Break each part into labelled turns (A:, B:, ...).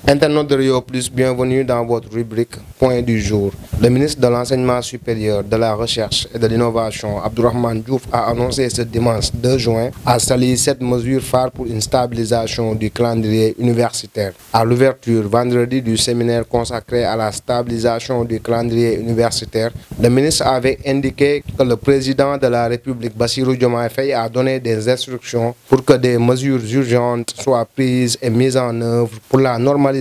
A: Internautes de Rio Plus, bienvenue dans votre rubrique Point du jour. Le ministre de l'Enseignement supérieur, de la Recherche et de l'Innovation, Abdourahmane Diouf, a annoncé ce dimanche 2 juin à Saly cette mesure phare pour une stabilisation du calendrier universitaire. À l'ouverture vendredi du séminaire consacré à la stabilisation du calendrier universitaire, le ministre avait indiqué que le président de la République, Bassirou Diomaye Faye, a donné des instructions pour que des mesures urgentes soient prises et mises en œuvre pour la normalisation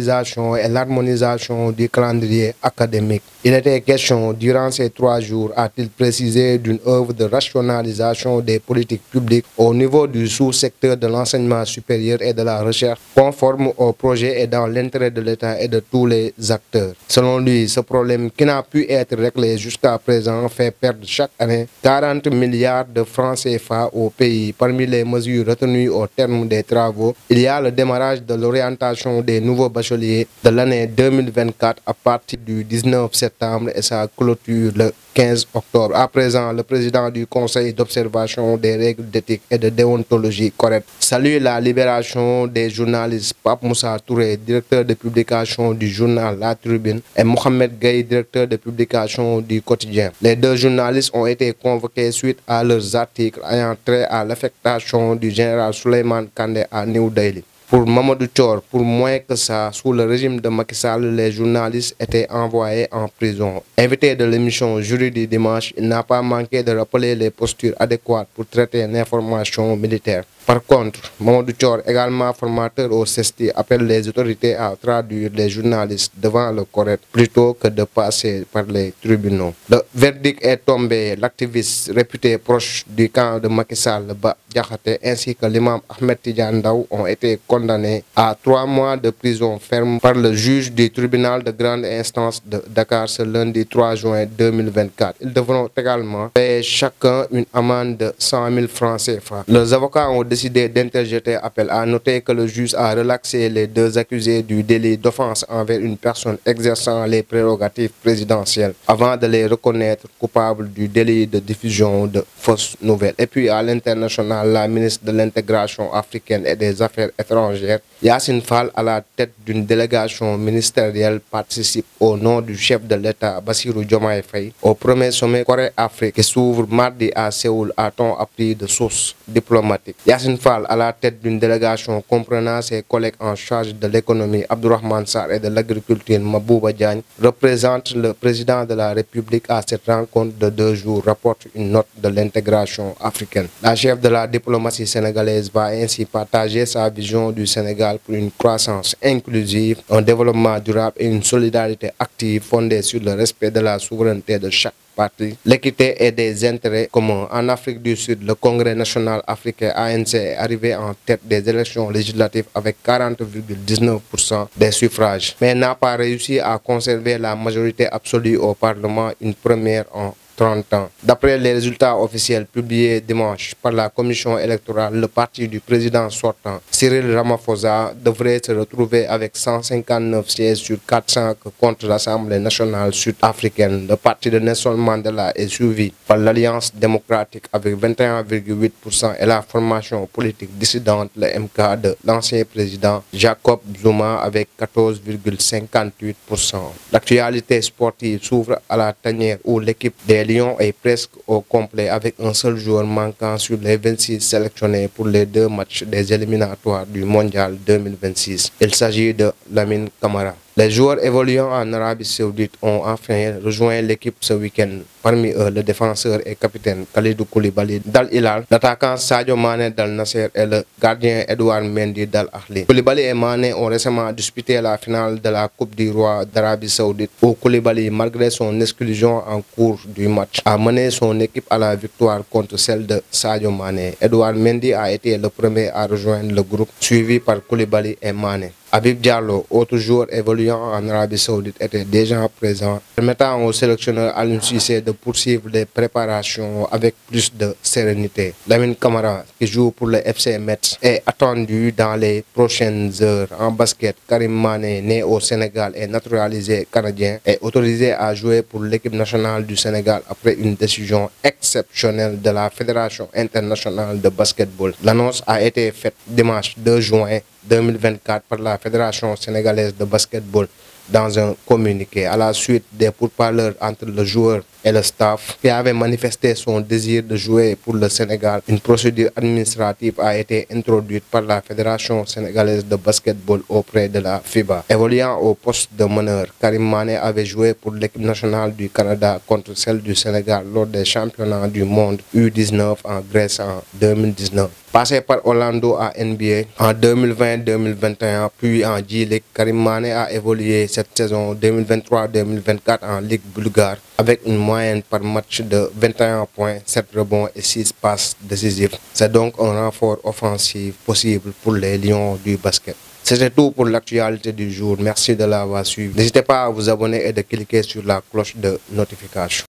A: et l'harmonisation du calendrier académique. Il était question, durant ces 3 jours, a-t-il précisé, d'une œuvre de rationalisation des politiques publiques au niveau du sous-secteur de l'enseignement supérieur et de la recherche, conforme au projet et dans l'intérêt de l'État et de tous les acteurs. Selon lui, ce problème qui n'a pu être réglé jusqu'à présent fait perdre chaque année 40 milliards de francs CFA au pays. Parmi les mesures retenues au terme des travaux, il y a le démarrage de l'orientation des nouveaux bacheliers de l'année 2024 à partir du 19 septembre et sa clôture le 15 octobre. À présent, le président du Conseil d'observation des règles d'éthique et de déontologie correcte salue la libération des journalistes Pape Moussa Touré, directeur de publication du journal La Tribune, et Mohamed Gaye, directeur de publication du quotidien. Les 2 journalistes ont été convoqués suite à leurs articles ayant trait à l'affectation du général Souleymane Kandé à New Delhi. Pour Mamadou Thior, pour moins que ça, sous le régime de Macky Sall, les journalistes étaient envoyés en prison. Invité de l'émission Jury du dimanche, il n'a pas manqué de rappeler les postures adéquates pour traiter l'information militaire. Par contre, Mamadou Thior, également formateur au CESTI, appelle les autorités à traduire les journalistes devant le correct plutôt que de passer par les tribunaux. Le verdict est tombé. L'activiste réputé proche du camp de Macky Sall, Bah Diakhaté, ainsi que l'imam Ahmed Tidiane Ndao ont été condamnés à 3 mois de prison ferme par le juge du tribunal de grande instance de Dakar ce lundi 3 juin 2024. Ils devront également payer chacun une amende de 100 000 francs CFA. Leurs avocats ont décidé d'interjeter appel. À noter que le juge a relaxé les 2 accusés du délit d'offense envers une personne exerçant les prérogatives présidentielles avant de les reconnaître coupables du délit de diffusion de fausses nouvelles. Et puis à l'international, la ministre de l'Intégration africaine et des Affaires étrangères, Yassine Fall, à la tête d'une délégation ministérielle, participe au nom du chef de l'État, Bassirou Diomaye Faye, au premier sommet Corée-Afrique qui s'ouvre mardi à Séoul, a-t-on appris de sources diplomatiques. Yassine Fall, à la tête d'une délégation comprenant ses collègues en charge de l'économie, Abdourahmane Sarr, et de l'agriculture, Mabouba Diagne, représente le président de la République à cette rencontre de 2 jours, rapporte une note de l'intégration africaine. La chef de la diplomatie sénégalaise va ainsi partager sa vision du Sénégal pour une croissance inclusive, un développement durable et une solidarité active fondée sur le respect de la souveraineté de chaque parti, l'équité et des intérêts communs. En Afrique du Sud, le Congrès national africain ANC est arrivé en tête des élections législatives avec 40,19% des suffrages, mais n'a pas réussi à conserver la majorité absolue au Parlement, une première en 30 ans. D'après les résultats officiels publiés dimanche par la commission électorale, le parti du président sortant, Cyril Ramaphosa, devrait se retrouver avec 159 sièges sur 400 contre l'Assemblée nationale sud-africaine. Le parti de Nelson Mandela est suivi par l'Alliance démocratique avec 21,8% et la formation politique dissidente, le MK, de l'ancien président Jacob Zuma avec 14,58%. L'actualité sportive s'ouvre à la tanière où l'équipe des Lions est presque au complet avec un seul joueur manquant sur les 26 sélectionnés pour les 2 matchs des éliminatoires du Mondial 2026. Il s'agit de Lamine Camara. Les joueurs évoluant en Arabie Saoudite ont enfin rejoint l'équipe ce week-end. Parmi eux, le défenseur et capitaine Kalidou Koulibaly d'Al Hilal, l'attaquant Sadio Mané d'Al Nasser et le gardien Edouard Mendy d'Al Ahly. Koulibaly et Mané ont récemment disputé la finale de la Coupe du Roi d'Arabie Saoudite où Koulibaly, malgré son exclusion en cours du match, a mené son équipe à la victoire contre celle de Sadio Mané. Edouard Mendy a été le premier à rejoindre le groupe, suivi par Koulibaly et Mané. Habib Diallo, autre joueur évoluant en Arabie Saoudite, était déjà présent, permettant au sélectionneur Aliou Cissé de poursuivre les préparations avec plus de sérénité. Lamine Camara, qui joue pour le FC Metz, est attendu dans les prochaines heures. En basket, Karim Mané, né au Sénégal et naturalisé canadien, est autorisé à jouer pour l'équipe nationale du Sénégal après une décision exceptionnelle de la Fédération internationale de basketball. L'annonce a été faite dimanche 2 juin 2024 par la Fédération sénégalaise de basketball dans un communiqué à la suite des pourparlers entre le joueur et le staff qui avait manifesté son désir de jouer pour le Sénégal. Une procédure administrative a été introduite par la Fédération sénégalaise de basketball auprès de la FIBA. Évoluant au poste de meneur, Karim Mané avait joué pour l'équipe nationale du Canada contre celle du Sénégal lors des championnats du monde U19 en Grèce en 2019. Passé par Orlando à NBA en 2020-2021, puis en G-League, Karim Mané a évolué cette saison 2023-2024 en Ligue bulgare avec une moyenne par match de 21 points, 7 rebonds et 6 passes décisives. C'est donc un renfort offensif possible pour les Lions du basket. C'était tout pour l'actualité du jour. Merci de l'avoir suivi. N'hésitez pas à vous abonner et de cliquer sur la cloche de notification.